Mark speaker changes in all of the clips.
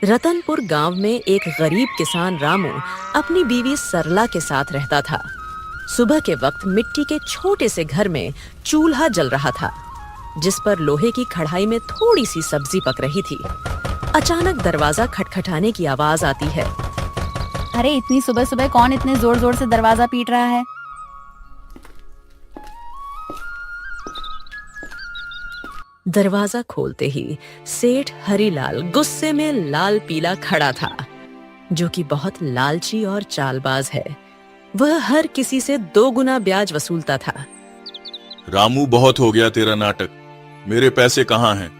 Speaker 1: रतनपुर गांव में एक गरीब किसान रामू अपनी बीवी सरला के साथ रहता था। सुबह के वक्त मिट्टी के छोटे से घर में चूल्हा जल रहा था, जिस पर लोहे की कढ़ाई में थोड़ी सी सब्जी पक रही थी। अचानक दरवाजा खटखटाने की आवाज आती है।
Speaker 2: अरे इतनी सुबह सुबह कौन इतने जोर जोर से दरवाजा पीट रहा है?
Speaker 1: दरवाजा खोलते ही सेठ हरीलाल गुस्से में लाल पीला खड़ा था, जो कि बहुत लालची और चालबाज है। वह हर किसी से 2 गुना ब्याज वसूलता था।
Speaker 3: रामू, बहुत हो गया तेरा नाटक। मेरे पैसे कहाँ हैं?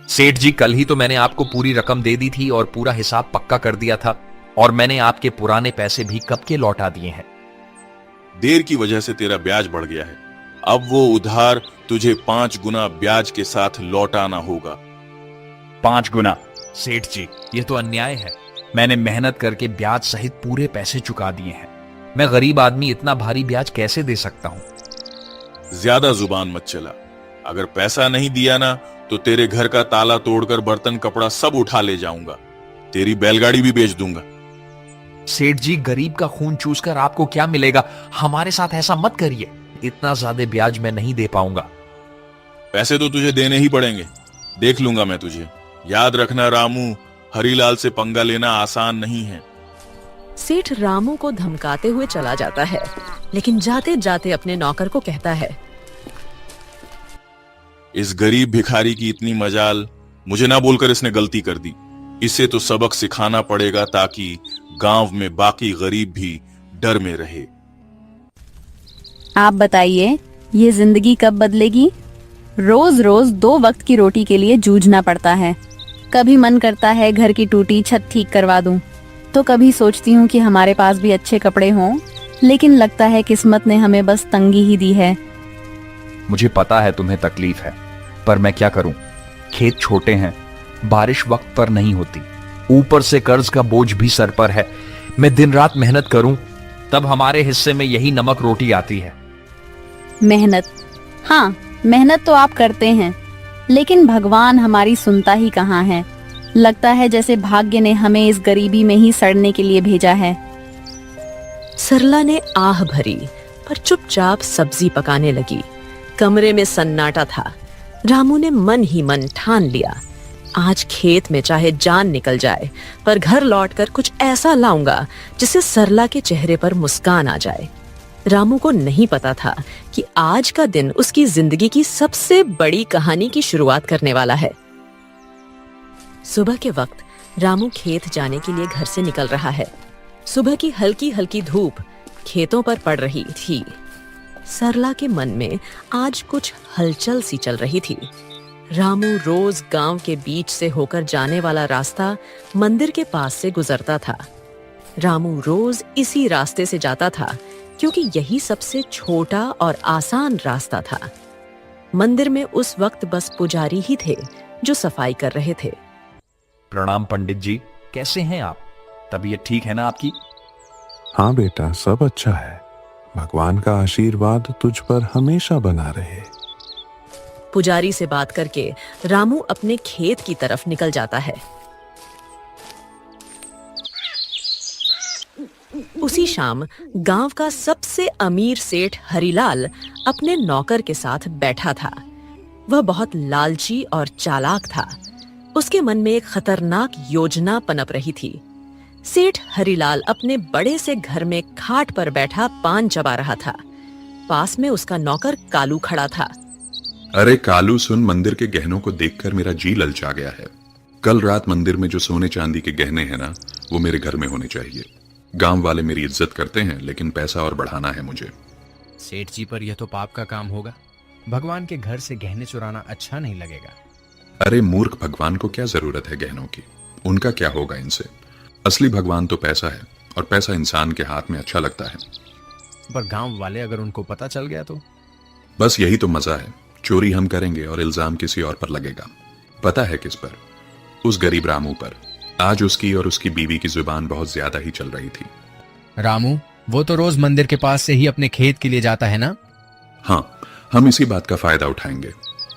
Speaker 4: सेठ जी, कल ही तो मैंने आपको पूरी रकम दे दी थी और पूरा हिसाब पक्का कर दिया था, और मैंने आपके पुराने पैसे भी कब के लौटा दिए हैं।
Speaker 3: देर की वजह से तेरा ब्याज बढ़ गया है। अब वो उधार तुझे 5 गुना ब्याज के साथ लौटाना होगा।
Speaker 4: 5 गुना? सेठ जी, ये तो अन्याय है। मैंने मेहनत करके ब्याज सहित पूरे पैसे चुका दिए हैं। मैं गरीब आदमी इतना भारी ब्याज कैसे दे सकता हूँ?
Speaker 3: ज्यादा जुबान मत चला। अगर पैसा नहीं दिया ना तो तेरे घर का ताला तोड़कर बर्तन कपड़ा सब उठा ले जाऊंगा। तेरी बैलगाड़ी भी बेच दूंगा।
Speaker 4: सेठ जी, गरीब का खून चूसकर आपको क्या मिलेगा? हमारे साथ ऐसा मत करिए। इतना ज्यादा ब्याज मैं नहीं दे पाऊंगा।
Speaker 3: पैसे तो तुझे देने ही पड़ेंगे। देख लूंगा मैं तुझे। याद रखना रामू, हरीलाल से पंगा लेना आसान नहीं है।
Speaker 1: सेठ रामू को धमकाते हुए चला जाता है, लेकिन जाते जाते अपने नौकर को कहता है,
Speaker 3: इस गरीब भिखारी की इतनी मजाल, मुझे ना बोलकर इसने गलती कर दी। इसे तो सबक सिखाना पड़ेगा ताकि गांव में बाकी गरीब भी डर में रहे।
Speaker 2: आप बताइए, ये जिंदगी कब बदलेगी? रोज रोज 2 वक्त की रोटी के लिए जूझना पड़ता है। कभी मन करता है घर की टूटी छत ठीक करवा दूं, तो कभी सोचती हूँ कि हमारे पास भी अच्छे कपड़े हों, लेकिन लगता है किस्मत ने हमें बस तंगी ही दी है।
Speaker 4: मुझे पता है तुम्हें तकलीफ है, पर मैं क्या करूं? खेत छोटे हैं, बारिश वक्त पर नहीं होती, ऊपर से कर्ज का बोझ भी सर पर है। मैं दिन रात मेहनत करूं, तब हमारे हिस्से में यही नमक रोटी आती है।
Speaker 2: मेहनत? हाँ, मेहनत तो आप करते हैं, लेकिन भगवान हमारी सुनता ही कहाँ है। लगता है जैसे भाग्य ने हमें इस गरीबी में ही सड़ने के लिए भेजा है।
Speaker 1: सरला ने आह भरी, पर चुपचाप सब्जी पकाने लगी। कमरे में सन्नाटा था। रामू ने मन ही मन ठान लिया, आज खेत में चाहे जान निकल जाए, पर घर लौटकर कुछ ऐसा लाऊंगा जिससे सरला के चेहरे पर मुस्कान आ जाए। रामू को नहीं पता था कि आज का दिन उसकी जिंदगी की सबसे बड़ी कहानी की शुरुआत करने वाला है। सुबह के वक्त रामू खेत जाने के लिए घर से निकल रहा है। सुबह की हल्की हल्की धूप खेतों पर पड़ रही थी। सरला के मन में आज कुछ हलचल सी चल रही थी। रामू रोज गांव के बीच से होकर जाने वाला रास्ता मंदिर के पास से गुजरता था। रामू रोज इसी रास्ते से जाता था, क्योंकि यही सबसे छोटा और आसान रास्ता था। मंदिर में उस वक्त बस पुजारी ही थे जो सफाई कर रहे थे।
Speaker 4: प्रणाम पंडित जी, कैसे हैं आप? तबीयत ठीक है ना आपकी?
Speaker 5: हाँ बेटा, सब अच्छा है। भगवान का आशीर्वाद तुझ पर हमेशा बना रहे।
Speaker 1: पुजारी से बात करके रामू अपने खेत की तरफ निकल जाता है। उसी शाम गांव का सबसे अमीर सेठ हरीलाल अपने नौकर के साथ बैठा था। वह बहुत लालची और चालाक था। उसके मन में एक खतरनाक योजना पनप रही थी। सेठ हरीलाल अपने बड़े से घर में खाट पर बैठा पान चबा रहा था। पास में उसका नौकर कालू खड़ा था।
Speaker 6: अरे कालू सुन, मंदिर के गहनों को देखकर मेरा जी ललचा गया है। कल रात मंदिर में जो सोने चांदी के गहने हैं ना, वो मेरे घर में होने चाहिए। गांव वाले मेरी इज्जत करते हैं, लेकिन पैसा और बढ़ाना है मुझे।
Speaker 7: सेठ जी, पर यह तो पाप का काम होगा। भगवान के घर से गहने चुराना अच्छा नहीं लगेगा।
Speaker 6: अरे मूर्ख, भगवान को क्या जरूरत है गहनों की? उनका क्या होगा इनसे? असली भगवान तो पैसा है, और पैसा इंसान के हाथ में अच्छा लगता है।
Speaker 7: पर गांव वाले अगर उनको पता चल गया तो?
Speaker 6: बस यही तो मजा है। चोरी हम करेंगे और इल्जाम किसी और पर लगेगा। पता है किस पर? उस गरीब रामू पर। आज उसकी और उसकी बीवी की जुबान बहुत ज्यादा ही चल रही थी।
Speaker 7: रामू, वो तो रोज मंदिर के पास से ही अपने खेत के लिए जाता है ना?
Speaker 6: हाँ, हम इसी बात का फायदा उठाएंगे।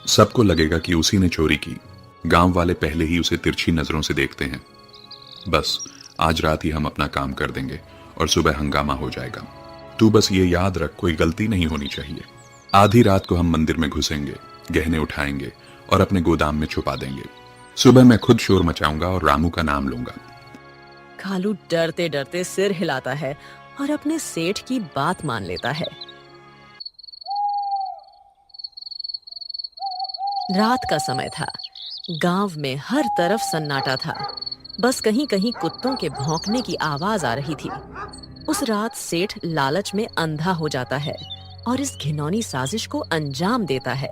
Speaker 6: सबको लगेगा कि उसी ने चोरी की, गांव वाले पहले ही उसे तिरछी नजरों से देखते हैं। बस आज रात ही हम अपना काम कर देंगे और सुबह हंगामा हो जाएगा। तू बस ये याद रख, कोई गलती नहीं होनी चाहिए। आधी रात को हम मंदिर में घुसेंगे, गहने उठाएंगे और अपने गोदाम में छुपा देंगे। सुबह मैं खुद शोर मचाऊंगा और रामू का नाम लूंगा।
Speaker 1: कालू डरते डरते सिर हिलाता है और अपने सेठ की बात मान लेता है। रात का समय था। गांव में हर तरफ सन्नाटा था। बस कहीं कहीं कुत्तों के भौंकने की आवाज आ रही थी। उस रात सेठ लालच में अंधा हो जाता है और इस घिनौनी साजिश को अंजाम देता है।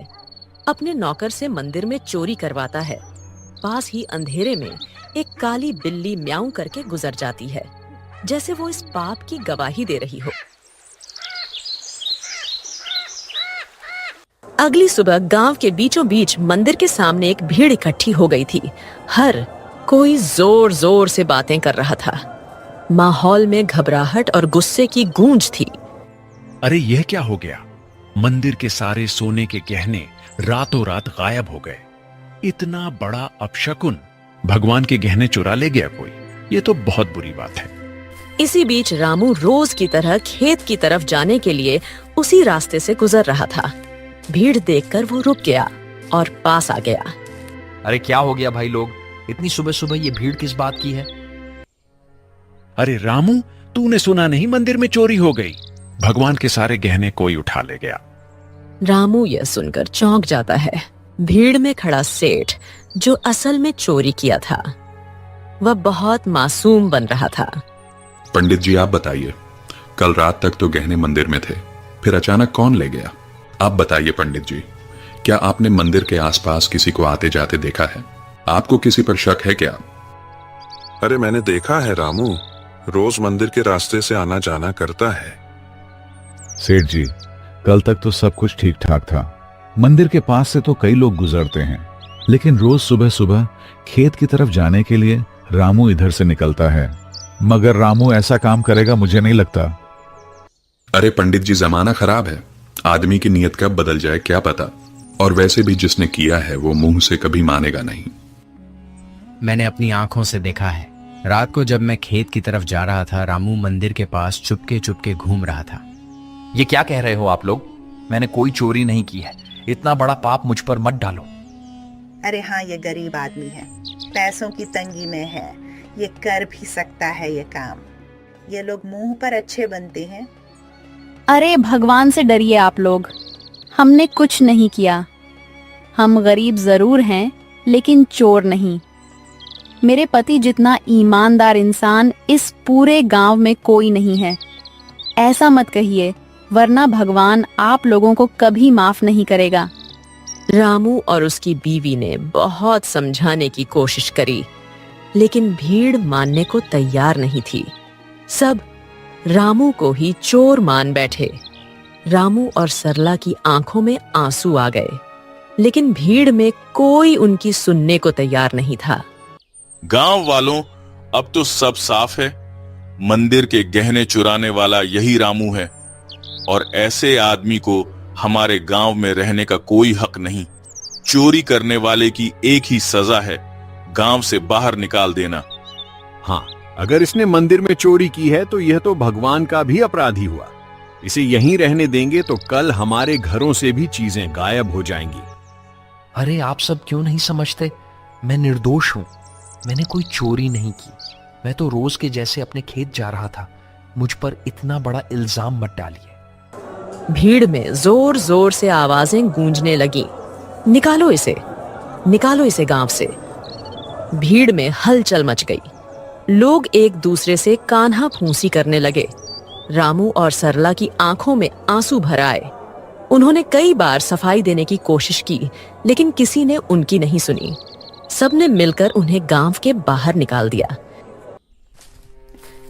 Speaker 1: अपने नौकर से मंदिर में चोरी करवाता है। पास ही अंधेरे में एक काली बिल्ली म्याऊं करके गुजर जाती है, जैसे वो इस पाप की गवाही दे रही हो। अगली सुबह गांव के बीचों बीच मंदिर के सामने एक भीड़ इकट्ठी हो गई थी। हर कोई जोर जोर से बातें कर रहा था। माहौल में घबराहट और गुस्से की गूंज थी।
Speaker 8: अरे यह क्या हो गया? मंदिर के सारे सोने के गहने रातों रात गायब हो गए। इतना बड़ा अपशकुन, भगवान के गहने चुरा ले गया कोई। ये तो बहुत बुरी बात है।
Speaker 1: इसी बीच रामू रोज की तरह खेत की तरफ जाने के लिए उसी रास्ते से गुजर रहा था। भीड़ देखकर वो रुक गया और पास आ गया।
Speaker 4: अरे क्या हो गया भाई लोग, इतनी सुबह सुबह ये भीड़ किस बात की है?
Speaker 8: अरे रामू, तूने सुना नहीं, मंदिर में चोरी हो गई। भगवान के सारे गहने कोई उठा ले गया।
Speaker 1: रामू यह सुनकर चौंक जाता है। भीड़ में खड़ा सेठ, जो असल में चोरी किया था, वह बहुत मासूम बन रहा था।
Speaker 6: पंडित जी आप बताइए, कल रात तक तो गहने मंदिर में थे, फिर अचानक कौन ले गया? आप बताइए पंडित जी, क्या आपने मंदिर के आसपास किसी को आते जाते देखा है? आपको किसी पर शक है क्या?
Speaker 5: अरे मैंने देखा है रामू, रोज मंदिर के रास्ते से आना जाना करता है।
Speaker 9: सेठ जी, कल तक तो सब कुछ ठीक ठाक था। मंदिर के पास से तो कई लोग गुजरते हैं, लेकिन रोज सुबह सुबह खेत की तरफ जाने के लिए रामू इधर से निकलता है। मगर रामू ऐसा काम करेगा मुझे नहीं लगता।
Speaker 6: अरे पंडित जी, जमाना खराब है, आदमी की नीयत कब बदल जाए क्या पता। और वैसे भी जिसने किया है वो मुंह से कभी मानेगा नहीं।
Speaker 7: मैंने अपनी आंखों से देखा है। रात को जब मैं खेत की तरफ जा रहा था, रामू मंदिर के पास चुपके चुपके घूम रहा था।
Speaker 4: ये क्या कह रहे हो आप लोग? मैंने कोई चोरी नहीं की है। इतना बड़ा पाप मुझ पर मत डालो।
Speaker 10: अरे हाँ, ये गरीब आदमी है, पैसों की तंगी में है, ये कर भी सकता है ये काम। ये लोग मुंह पर अच्छे बनते हैं।
Speaker 2: अरे भगवान से डरिए आप लोग, हमने कुछ नहीं किया। हम गरीब जरूर हैं, लेकिन चोर नहीं। मेरे पति जितना ईमानदार इंसान इस पूरे गांव में कोई नहीं है। ऐसा मत कहिए, वरना भगवान आप लोगों को कभी माफ नहीं करेगा।
Speaker 1: रामू और उसकी बीवी ने बहुत समझाने की कोशिश करी, लेकिन भीड़ मानने को तैयार नहीं थी। सब रामू को ही चोर मान बैठे। रामू और सरला की आंखों में आंसू आ गए, लेकिन भीड़ में कोई उनकी सुनने को तैयार नहीं था।
Speaker 3: गांव वालों, अब तो सब साफ है। मंदिर के गहने चुराने वाला यही रामू है और ऐसे आदमी को हमारे गांव में रहने का कोई हक नहीं। चोरी करने वाले की एक ही सजा है, गांव से बाहर निकाल देना।
Speaker 11: हाँ, अगर इसने मंदिर में चोरी की है तो यह तो भगवान का भी अपराधी हुआ। इसे यहीं रहने देंगे तो कल हमारे घरों से भी चीजें गायब हो जाएंगी।
Speaker 4: अरे आप सब क्यों नहीं समझते? मैं निर्दोष हूं। मैंने कोई चोरी नहीं की। मैं तो रोज के जैसे अपने खेत जा रहा था। मुझ पर इतना बड़ा इल्जाम मत डालिए।
Speaker 1: भीड़ में जोर जोर से आवाजें गूंजने लगी। निकालो इसे गांव से। भीड़ में हलचल मच गई। लोग एक दूसरे से कान्हा फूंसी करने लगे। रामू और सरला की आंखों में आंसू भर आए। उन्होंने कई बार सफाई देने की कोशिश की, लेकिन किसी ने उनकी नहीं सुनी। सबने मिलकर उन्हें गांव के बाहर निकाल दिया।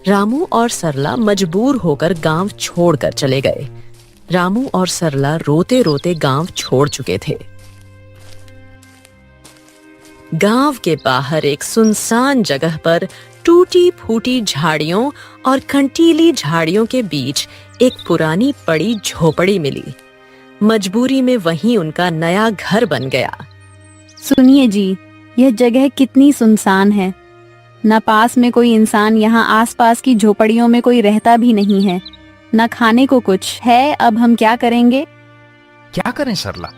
Speaker 1: रामू और सरला मजबूर होकर गांव छोड़कर चले गए। रामू और सरला रोते रोते गांव छोड़ चुके थे। गांव के बाहर एक सुनसान जगह पर टूटी फूटी झाड़ियों और कंटीली झाड़ियों के बीच एक पुरानी पड़ी झोपड़ी मिली। मजबूरी में वहीं उनका नया घर बन गया।
Speaker 2: सुनिए जी, यह जगह कितनी सुनसान है। न पास में कोई इंसान, यहाँ आसपास की झोपड़ियों में कोई रहता भी नहीं है। न खाने को कुछ है। अब हम क्या करेंगे?
Speaker 4: क्या करें सरला?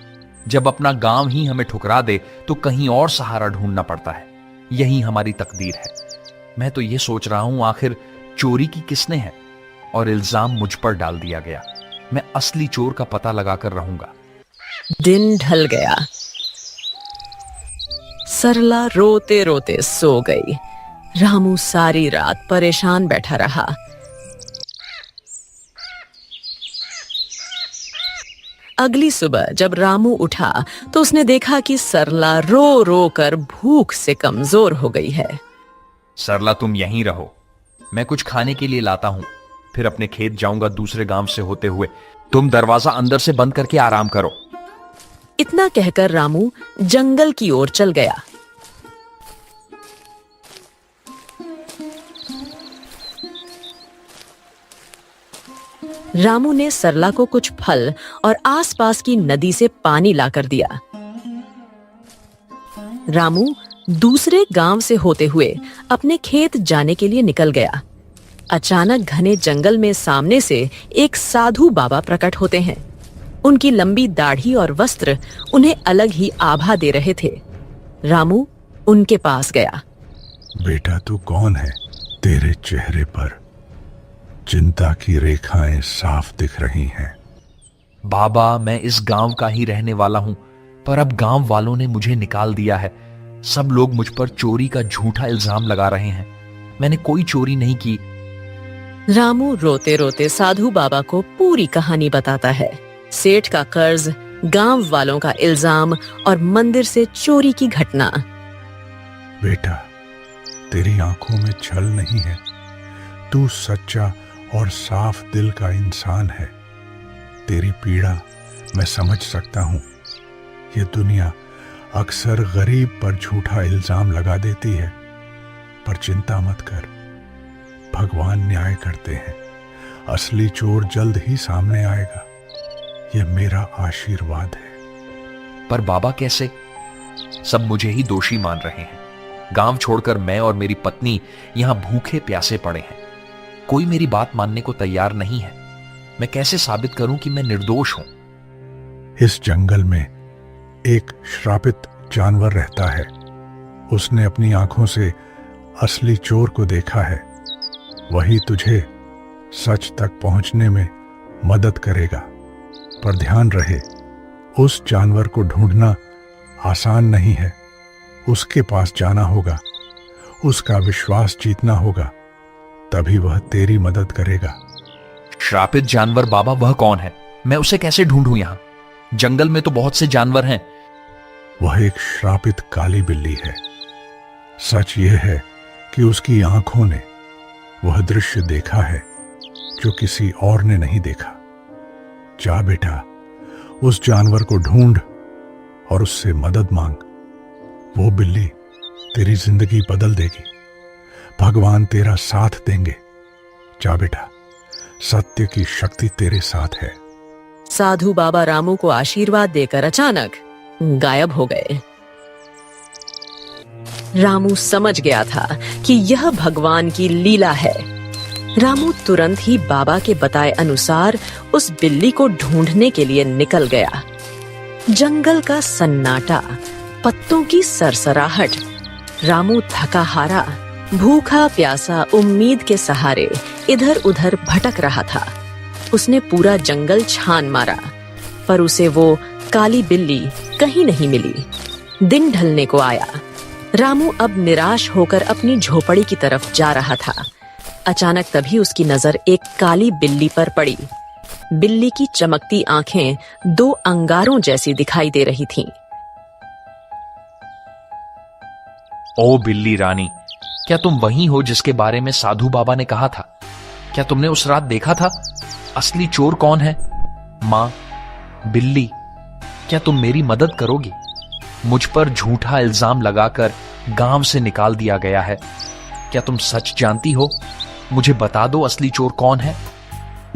Speaker 4: जब अपना गांव ही हमें ठुकरा दे तो कहीं और सहारा ढूंढना पड़ता है। यही हमारी तकदीर है। मैं तो ये सोच रहा हूं, आखिर चोरी की किसने है और इल्जाम मुझ पर डाल दिया गया। मैं असली चोर का पता लगाकर रहूंगा।
Speaker 1: दिन ढल गया। सरला रोते रोते सो गई। रामू सारी रात परेशान बैठा रहा। अगली सुबह जब रामू उठा तो उसने देखा कि सरला रो रो कर भूख से कमजोर हो गई है।
Speaker 4: सरला, तुम यहीं रहो, मैं कुछ खाने के लिए लाता हूं, फिर अपने खेत जाऊंगा दूसरे गांव से होते हुए। तुम दरवाजा अंदर से बंद करके आराम करो।
Speaker 1: इतना कहकर रामू जंगल की ओर चल गया। रामू ने सरला को कुछ फल और आसपास की नदी से पानी लाकर दिया। रामू दूसरे गांव से होते हुए अपने खेत जाने के लिए निकल गया। अचानक घने जंगल में सामने से एक साधु बाबा प्रकट होते हैं। उनकी लंबी दाढ़ी और वस्त्र उन्हें अलग ही आभा दे रहे थे। रामू उनके पास गया।
Speaker 5: बेटा, तू कौन है? तेरे चेहरे पर चिंता की रेखाएं साफ दिख रही हैं।
Speaker 4: बाबा, मैं इस गांव का ही रहने वाला हूं, पर अब गांव वालों ने मुझे निकाल दिया है। सब लोग मुझ पर चोरी का झूठा इल्जाम लगा रहे हैं। मैंने कोई चोरी नहीं की।
Speaker 1: रामू रोते रोते साधु बाबा को पूरी कहानी बताता है। सेठ का कर्ज, गांव वालों का इल्जाम और मंदिर से चोरी की घटना।
Speaker 5: बेटा, तेरी आंखों में छल नहीं है। तू सच्चा और साफ दिल का इंसान है। तेरी पीड़ा मैं समझ सकता हूं। ये दुनिया अक्सर गरीब पर झूठा इल्जाम लगा देती है, पर चिंता मत कर, भगवान न्याय करते हैं। असली चोर जल्द ही सामने आएगा। यह मेरा आशीर्वाद है।
Speaker 4: पर बाबा कैसे? सब मुझे ही दोषी मान रहे हैं। गांव छोड़कर मैं और मेरी पत्नी यहां भूखे प्यासे पड़े हैं। कोई मेरी बात मानने को तैयार नहीं है। मैं कैसे साबित करूं कि मैं निर्दोष हूं?
Speaker 5: इस जंगल में एक श्रापित जानवर रहता है। उसने अपनी आंखों से असली चोर को देखा है। वही तुझे सच तक पहुंचने में मदद करेगा। पर ध्यान रहे, उस जानवर को ढूंढना आसान नहीं है। उसके पास जाना होगा, उसका विश्वास जीतना होगा, तभी वह तेरी मदद करेगा।
Speaker 4: श्रापित जानवर बाबा, वह कौन है? मैं उसे कैसे ढूंढूं? यहां जंगल में तो बहुत से जानवर हैं।
Speaker 5: वह एक श्रापित काली बिल्ली है। सच यह है कि उसकी आंखों ने वह दृश्य देखा है जो किसी और ने नहीं देखा। जा बेटा, उस जानवर को ढूंढ और उससे मदद मांग। वो बिल्ली तेरी जिंदगी बदल देगी। भगवान तेरा साथ देंगे। जा बेटा, सत्य की शक्ति तेरे साथ है।
Speaker 1: साधु बाबा रामू को आशीर्वाद देकर अचानक गायब हो गए। रामू समझ गया था कि यह भगवान की लीला है। रामू तुरंत ही बाबा के बताए अनुसार उस बिल्ली को ढूंढने के लिए निकल गया। जंगल का सन्नाटा, पत्तों की सरसराहट। रामू थका हारा, भूखा प्यासा, उम्मीद के सहारे इधर उधर भटक रहा था। उसने पूरा जंगल छान मारा, पर उसे वो काली बिल्ली कहीं नहीं मिली। दिन ढलने को आया। रामू अब निराश होकर अपनी झोपड़ी की तरफ जा रहा था। अचानक तभी उसकी नजर एक काली बिल्ली पर पड़ी। बिल्ली की चमकती आंखें दो अंगारों जैसी दिखाई दे रही थीं।
Speaker 4: ओ बिल्ली रानी, क्या तुम वही हो जिसके बारे में साधु बाबा ने कहा था? क्या तुमने उस रात देखा था? असली चोर कौन है? माँ, बिल्ली, क्या तुम मेरी मदद करोगी? मुझ पर झूठा इल्जाम लगाकर गांव से निकाल दिया गया है। क्या तुम सच जानती हो? मुझे बता दो, असली चोर कौन है?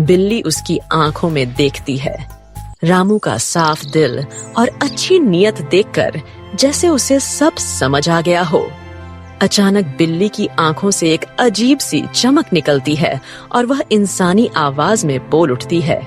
Speaker 1: बिल्ली उसकी आंखों में देखती है। रामू का साफ दिल और अच्छी नीयत देखकर जैसे उसे सब समझ आ गया हो। अचानक बिल्ली की आंखों से एक अजीब सी चमक निकलती है और वह इंसानी आवाज में बोल उठती है।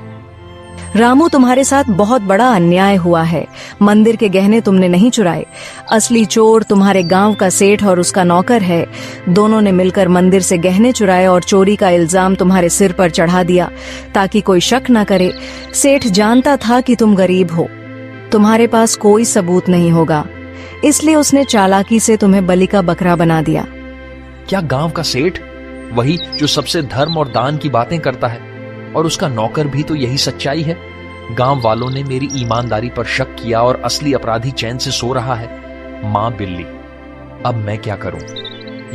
Speaker 12: रामू, तुम्हारे साथ बहुत बड़ा अन्याय हुआ है। मंदिर के गहने तुमने नहीं चुराए। असली चोर तुम्हारे गांव का सेठ और उसका नौकर है। दोनों ने मिलकर मंदिर से गहने चुराए और चोरी का इल्जाम तुम्हारे सिर पर चढ़ा दिया ताकि कोई शक न करे। सेठ जानता था कि तुम गरीब हो, तुम्हारे पास कोई सबूत नहीं होगा, इसलिए उसने चालाकी से तुम्हें बलि का बकरा बना दिया।
Speaker 4: क्या गांव का सेठ, वही जो सबसे धर्म और दान की बातें करता है, और उसका नौकर भी तो यही सच्चाई है? गांव वालों ने मेरी ईमानदारी पर शक किया और असली अपराधी चैन से सो रहा है। मां बिल्ली, अब मैं क्या करूं?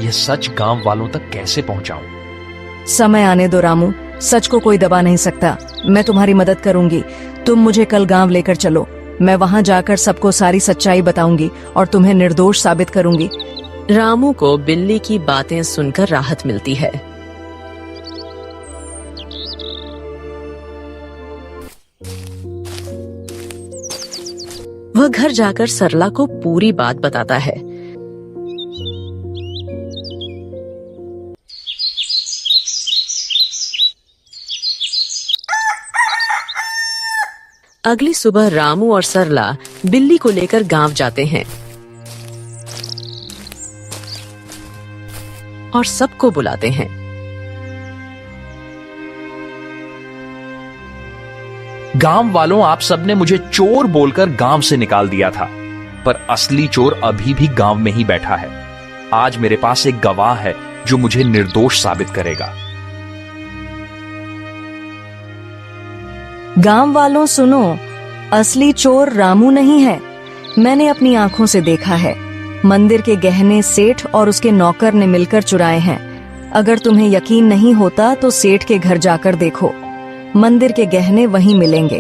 Speaker 4: यह सच गांव वालों तक कैसे पहुंचाऊं?
Speaker 12: समय आने दो रामू, सच को कोई दबा नहीं सकता। मैं तुम्हारी मदद करूंगी। तुम मुझे कल गांव लेकर चलो। मैं वहां जाकर सबको सारी सच्चाई बताऊंगी और तुम्हें निर्दोष साबित करूंगी।
Speaker 1: रामू को बिल्ली की बातें सुनकर राहत मिलती है। वह घर जाकर सरला को पूरी बात बताता है। अगली सुबह रामू और सरला बिल्ली को लेकर गांव जाते हैं और सबको बुलाते हैं।
Speaker 4: गांव वालों, आप सबने मुझे चोर बोलकर गांव से निकाल दिया था, पर असली चोर अभी भी गांव में ही बैठा है। आज मेरे पास एक गवाह है जो मुझे निर्दोष साबित करेगा।
Speaker 12: गांव वालों सुनो, असली चोर रामू नहीं है। मैंने अपनी आंखों से देखा है। मंदिर के गहने सेठ और उसके नौकर ने मिलकर चुराए हैं। अगर तुम्हें यकीन नहीं होता तो सेठ के घर जाकर देखो, मंदिर के गहने वहीं मिलेंगे।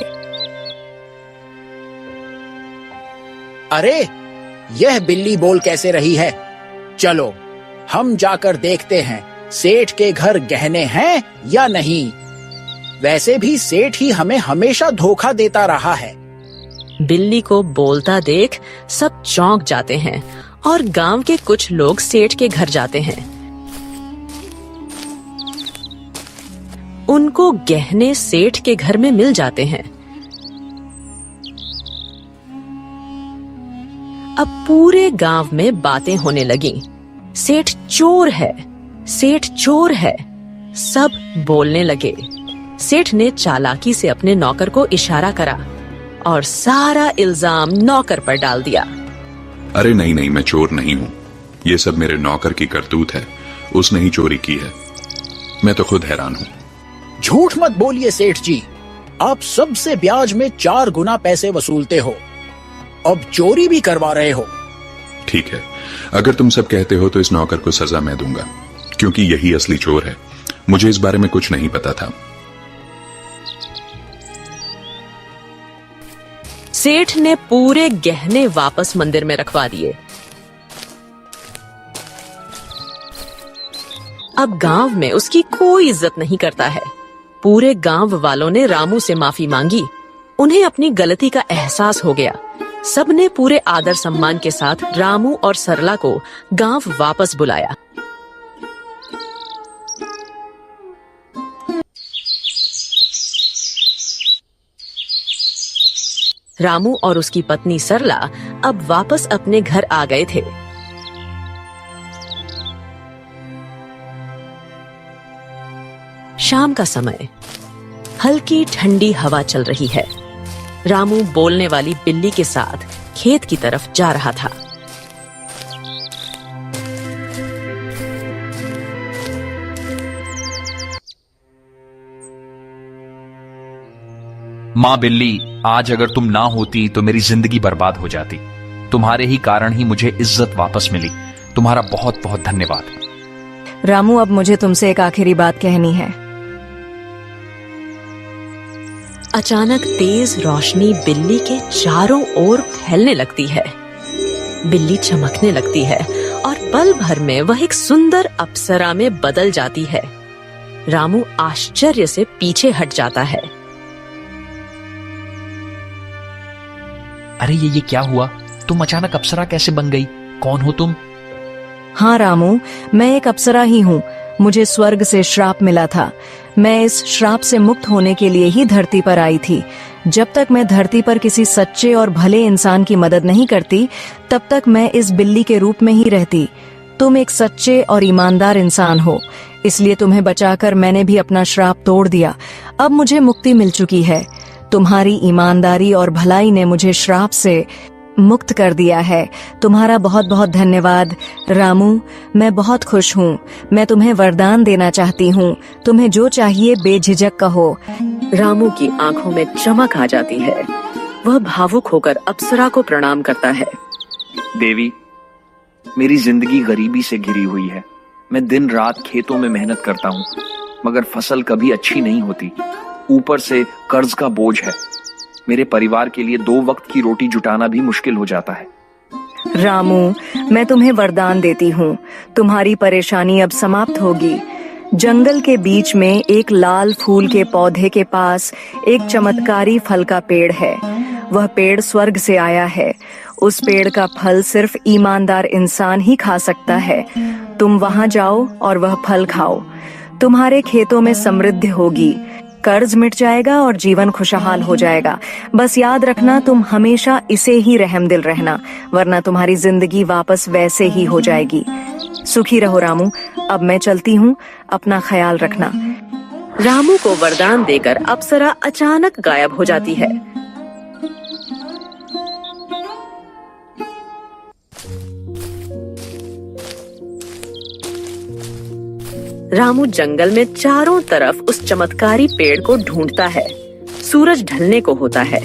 Speaker 13: अरे, यह बिल्ली बोल कैसे रही है? चलो हम जाकर देखते हैं सेठ के घर गहने हैं या नहीं। वैसे भी सेठ ही हमें हमेशा धोखा देता रहा है।
Speaker 1: बिल्ली को बोलता देख सब चौंक जाते हैं और गांव के कुछ लोग सेठ के घर जाते हैं। उनको गहने सेठ के घर में मिल जाते हैं। अब पूरे गांव में बातें होने लगी। सेठ चोर है, सेठ चोर है। सब बोलने लगे। सेठ ने चालाकी से अपने नौकर को इशारा करा और सारा इल्जाम नौकर पर डाल दिया।
Speaker 6: अरे नहीं नहीं, मैं चोर नहीं हूं। ये सब मेरे नौकर की करतूत है। उसने ही चोरी की है। मैं तो खुद हैरान हूं।
Speaker 13: झूठ मत बोलिए सेठ जी, आप सबसे ब्याज में 4 गुना पैसे वसूलते हो, अब चोरी भी करवा रहे हो।
Speaker 6: ठीक है, अगर तुम सब कहते हो तो इस नौकर को सजा मैं दूंगा, क्योंकि यही असली चोर है। मुझे इस बारे में कुछ नहीं पता था।
Speaker 1: सेठ ने पूरे गहने वापस मंदिर में रखवा दिए। अब गांव में उसकी कोई इज्जत नहीं करता है। पूरे गांव वालों ने रामू से माफी मांगी। उन्हें अपनी गलती का एहसास हो गया। सबने पूरे आदर सम्मान के साथ रामू और सरला को गांव वापस बुलाया। रामू और उसकी पत्नी सरला अब वापस अपने घर आ गए थे। शाम का समय, हल्की ठंडी हवा चल रही है। रामू बोलने वाली बिल्ली के साथ खेत की तरफ जा रहा था।
Speaker 4: मां बिल्ली, आज अगर तुम ना होती तो मेरी जिंदगी बर्बाद हो जाती। तुम्हारे ही कारण ही मुझे इज्जत वापस मिली। तुम्हारा बहुत बहुत धन्यवाद।
Speaker 12: रामू, अब मुझे तुमसे एक आखिरी बात कहनी है।
Speaker 1: अचानक तेज रोशनी बिल्ली के चारों ओर फैलने लगती है। बिल्ली चमकने लगती है और पल भर में वह एक सुंदर अप्सरा में बदल जाती है। रामू आश्चर्य से पीछे हट जाता है।
Speaker 4: अरे ये क्या हुआ? तुम अचानक अप्सरा कैसे बन गई? कौन हो तुम?
Speaker 12: हाँ रामू, मैं एक अप्सरा ही हूँ। मुझे स्वर्ग से श्राप मिला था। मैं इस श्राप से मुक्त होने के लिए ही धरती पर आई थी। जब तक मैं धरती पर किसी सच्चे और भले इंसान की मदद नहीं करती, तब तक मैं इस बिल्ली के रूप में ही रहती। तुम एक सच्चे और ईमानदार इंसान हो, इसलिए तुम्हें बचाकर मैंने भी अपना श्राप तोड़ दिया। अब मुझे मुक्ति मिल चुकी है। तुम्हारी ईमानदारी और भलाई ने मुझे श्राप से मुक्त कर दिया है। तुम्हारा बहुत बहुत धन्यवाद रामू। मैं बहुत खुश हूँ। मैं तुम्हें वरदान देना चाहती हूँ। तुम्हें जो चाहिए बेझिझक कहो।
Speaker 1: रामू की आंखों में चमक आ जाती है। वह भावुक होकर अप्सरा को प्रणाम करता है।
Speaker 4: देवी, मेरी जिंदगी गरीबी से घिरी हुई है। मैं दिन रात खेतों में मेहनत करता हूँ, मगर फसल कभी अच्छी नहीं होती। ऊपर से कर्ज का बोझ है। मेरे परिवार के लिए 2 वक्त की रोटी जुटाना भी मुश्किल हो जाता है।
Speaker 12: रामू, मैं तुम्हें वरदान देती हूँ। तुम्हारी परेशानी अब समाप्त होगी। जंगल के बीच में एक लाल फूल के पौधे के पास एक चमत्कारी फल का पेड़ है। वह पेड़ स्वर्ग से आया है। उस पेड़ का फल सिर्फ ईमानदार इंसान ही खा सकता है। तुम वहां जाओ और वह फल खाओ। तुम्हारे खेतों में समृद्धि होगी, कर्ज मिट जाएगा और जीवन खुशहाल हो जाएगा। बस याद रखना, तुम हमेशा इसे ही रहमदिल रहना, वरना तुम्हारी जिंदगी वापस वैसे ही हो जाएगी। सुखी रहो रामू। अब मैं चलती हूँ, अपना ख्याल रखना।
Speaker 1: रामू को वरदान देकर अप्सरा अचानक गायब हो जाती है। रामू जंगल में चारों तरफ उस चमत्कारी पेड़ को ढूंढता है। सूरज ढलने को होता है।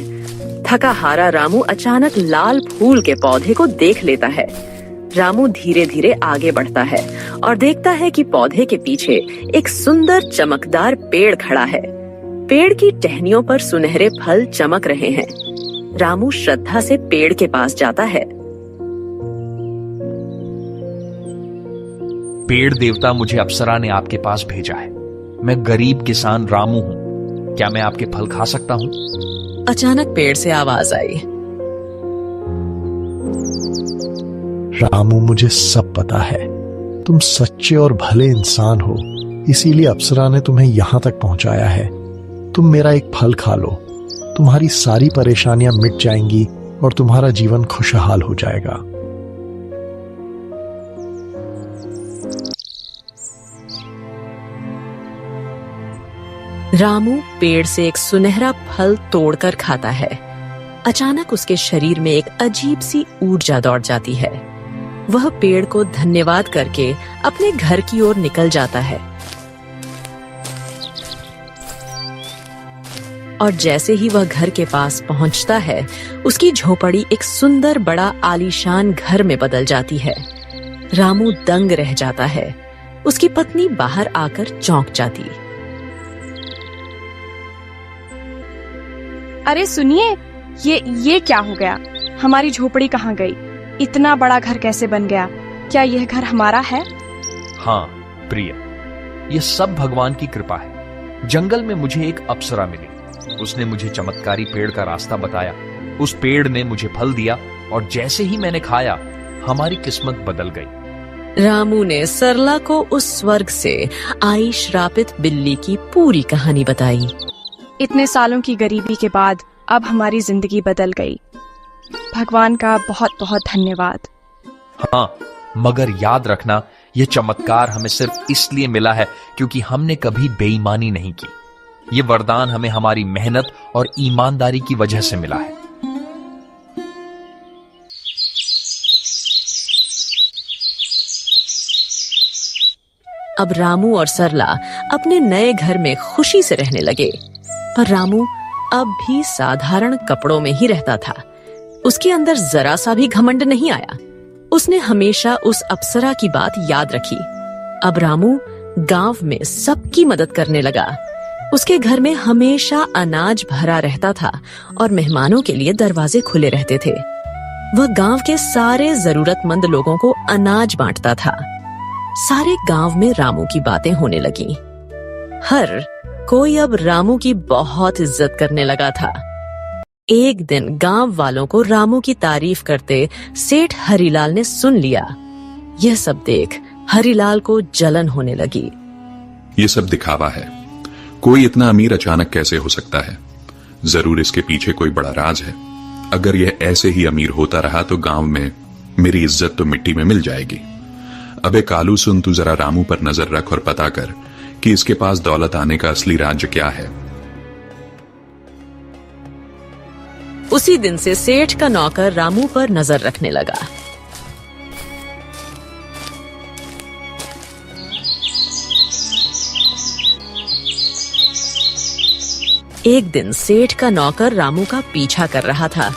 Speaker 1: थका हारा रामू अचानक लाल फूल के पौधे को देख लेता है। रामू धीरे धीरे आगे बढ़ता है और देखता है कि पौधे के पीछे एक सुंदर चमकदार पेड़ खड़ा है। पेड़ की टहनियों पर सुनहरे फल चमक रहे हैं। रामू श्रद्धा से पेड़ के पास जाता है।
Speaker 4: पेड़ देवता, मुझे अप्सरा ने आपके पास भेजा है। मैं गरीब किसान रामू हूँ। क्या मैं आपके फल खा सकता हूँ?
Speaker 1: अचानक पेड़ से आवाज आई।
Speaker 5: रामू, मुझे सब पता है। तुम सच्चे और भले इंसान हो, इसीलिए अप्सरा ने तुम्हें यहाँ तक पहुंचाया है। तुम मेरा एक फल खा लो, तुम्हारी सारी परेशानियां मिट जाएंगी और तुम्हारा जीवन खुशहाल हो जाएगा।
Speaker 1: रामू पेड़ से एक सुनहरा फल तोड़कर खाता है। अचानक उसके शरीर में एक अजीब सी ऊर्जा दौड़ जाती है। वह पेड़ को धन्यवाद करके अपने घर की ओर निकल जाता है। और जैसे ही वह घर के पास पहुंचता है, उसकी झोपड़ी एक सुंदर बड़ा आलीशान घर में बदल जाती है। रामू दंग रह जाता है। उसकी पत्नी बाहर आकर चौंक जाती।
Speaker 14: अरे सुनिए, ये क्या हो गया? हमारी झोपड़ी कहाँ गई? इतना बड़ा घर कैसे बन गया? क्या यह घर हमारा है?
Speaker 4: हाँ प्रिय, यह सब भगवान की कृपा है। जंगल में मुझे एक अप्सरा मिली। उसने मुझे चमत्कारी पेड़ का रास्ता बताया। उस पेड़ ने मुझे फल दिया और जैसे ही मैंने खाया, हमारी किस्मत बदल गई।
Speaker 1: रामू ने सरला को उस स्वर्ग से आई श्रापित बिल्ली की पूरी कहानी बताई।
Speaker 14: इतने सालों की गरीबी के बाद अब हमारी जिंदगी बदल गई। भगवान का बहुत बहुत धन्यवाद।
Speaker 4: हाँ, मगर याद रखना, यह चमत्कार हमें सिर्फ इसलिए मिला है क्योंकि हमने कभी बेईमानी नहीं की। यह वरदान हमें हमारी मेहनत और ईमानदारी की वजह से मिला है।
Speaker 1: अब रामू और सरला अपने नए घर में खुशी से रहने लगे। पर रामू अब भी साधारण कपड़ों में ही रहता था। उसके अंदर जरा सा भी घमंड नहीं आया। उसने हमेशा उस अप्सरा की बात याद रखी। अब रामू गांव में सबकी मदद करने लगा। उसके घर में हमेशा अनाज भरा रहता था और मेहमानों के लिए दरवाजे खुले रहते थे। वह गांव के सारे जरूरतमंद लोगों को अनाज बांटता था। सारे गांव में रामू की बातें होने लगी। हर कोई अब रामू की बहुत इज्जत करने लगा था। एक दिन गांव वालों को रामू की तारीफ करते सेठ हरिलाल ने सुन लिया। यह सब देख हरिलाल को जलन होने लगी।
Speaker 6: ये सब दिखावा है। कोई इतना अमीर अचानक कैसे हो सकता है? जरूर इसके पीछे कोई बड़ा राज है। अगर यह ऐसे ही अमीर होता रहा तो गांव में मेरी इज्जत तो मिट्टी में मिल जाएगी। अबे कालू सुन, तू जरा रामू पर नजर रख और पता कर कि इसके पास दौलत आने का असली राज्य क्या है।
Speaker 1: उसी दिन से सेठ का नौकर रामू पर नजर रखने लगा। एक दिन सेठ का नौकर रामू का पीछा कर रहा था।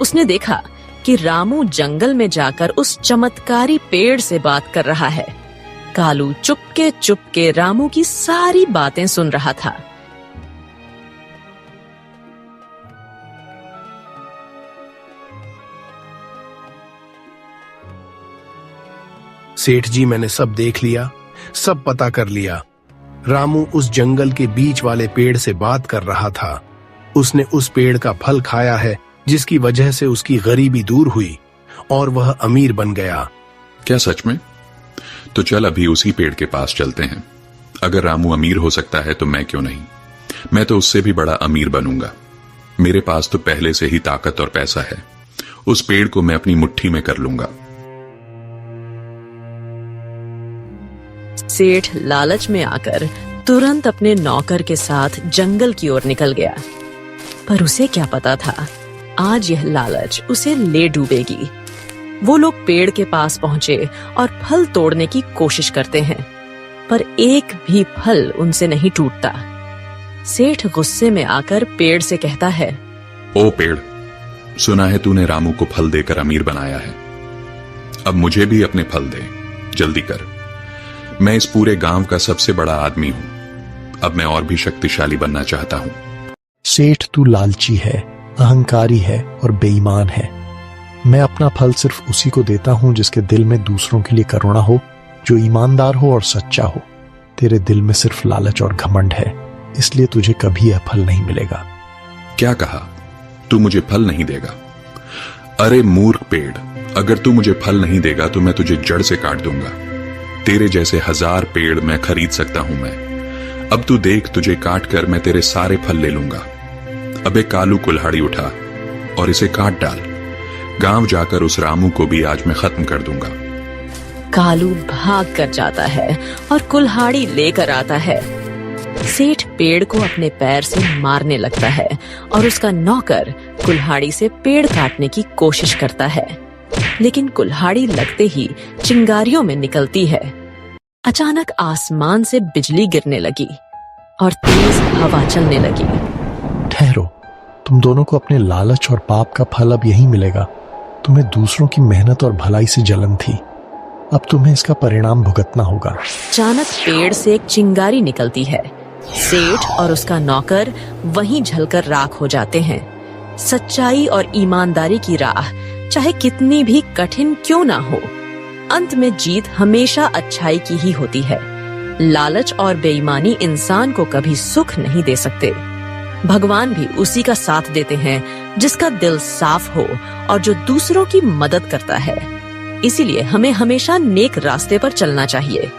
Speaker 1: उसने देखा कि रामू जंगल में जाकर उस चमत्कारी पेड़ से बात कर रहा है। कालू चुपके चुपके रामू की सारी बातें सुन रहा था।
Speaker 15: सेठ जी, मैंने सब देख लिया, सब पता कर लिया। रामू उस जंगल के बीच वाले पेड़ से बात कर रहा था। उसने उस पेड़ का फल खाया है जिसकी वजह से उसकी गरीबी दूर हुई और वह अमीर बन गया।
Speaker 6: क्या सच में? तो चल अभी उसी पेड़ के पास चलते हैं। अगर रामू अमीर हो सकता है तो मैं क्यों नहीं? मैं तो उससे भी बड़ा अमीर बनूंगा। मेरे पास तो पहले से ही ताकत और पैसा है। उस पेड़ को मैं अपनी मुट्ठी में कर लूंगा।
Speaker 1: सेठ लालच में आकर तुरंत अपने नौकर के साथ जंगल की ओर निकल गया। पर उसे क्या पता था, आज यह लालच उसे ले डूबेगी। वो लोग पेड़ के पास पहुंचे और फल तोड़ने की कोशिश करते हैं, पर एक भी फल उनसे नहीं टूटता। सेठ गुस्से में आकर पेड़ से कहता है,
Speaker 6: ओ पेड़, सुना है तूने रामू को फल देकर अमीर बनाया है। अब मुझे भी अपने फल दे, जल्दी कर। मैं इस पूरे गांव का सबसे बड़ा आदमी हूं। अब मैं और भी शक्तिशाली बनना चाहता हूं।
Speaker 16: सेठ, तू लालची है, अहंकारी है और बेईमान है। मैं अपना फल सिर्फ उसी को देता हूं जिसके दिल में दूसरों के लिए करुणा हो, जो ईमानदार हो और सच्चा हो। तेरे दिल में सिर्फ लालच और घमंड है, इसलिए तुझे कभी यह फल नहीं मिलेगा।
Speaker 6: क्या कहा? तू मुझे फल नहीं देगा? अरे मूर्ख पेड़, अगर तू मुझे फल नहीं देगा तो मैं तुझे जड़ से काट दूंगा। तेरे जैसे 1000 पेड़ मैं खरीद सकता हूं मैं। अब तू देख, तुझे काट कर मैं तेरे सारे फल ले लूंगा। अबे कालू, कुल्हाड़ी उठा और इसे काट डाल। गांव जाकर उस रामू को भी आज मैं खत्म कर दूंगा।
Speaker 1: कालू भाग कर जाता है और कुल्हाड़ी लेकर आता है। सेठ पेड़ को अपने पैर से मारने लगता है और उसका नौकर कुल्हाड़ी से पेड़ काटने की कोशिश करता है, लेकिन कुल्हाड़ी लगते ही चिंगारियों में निकलती है। अचानक आसमान से बिजली गिरने लगी और तेज हवा चलने लगी।
Speaker 16: ठहरो, तुम दोनों को अपने लालच और पाप का फल अब यही मिलेगा। तुम्हें दूसरों की मेहनत और भलाई से जलन थी, अब तुम्हें इसका परिणाम भुगतना होगा।
Speaker 1: अचानक पेड़ से एक चिंगारी निकलती है। सेठ और उसका नौकर वहीं जलकर राख हो जाते हैं। सच्चाई और ईमानदारी की राह चाहे कितनी भी कठिन क्यों ना हो, अंत में जीत हमेशा अच्छाई की ही होती है। लालच और बेईमानी इंसान को कभी सुख नहीं दे सकते। भगवान भी उसी का साथ देते हैं जिसका दिल साफ हो और जो दूसरों की मदद करता है। इसीलिए हमें हमेशा नेक रास्ते पर चलना चाहिए।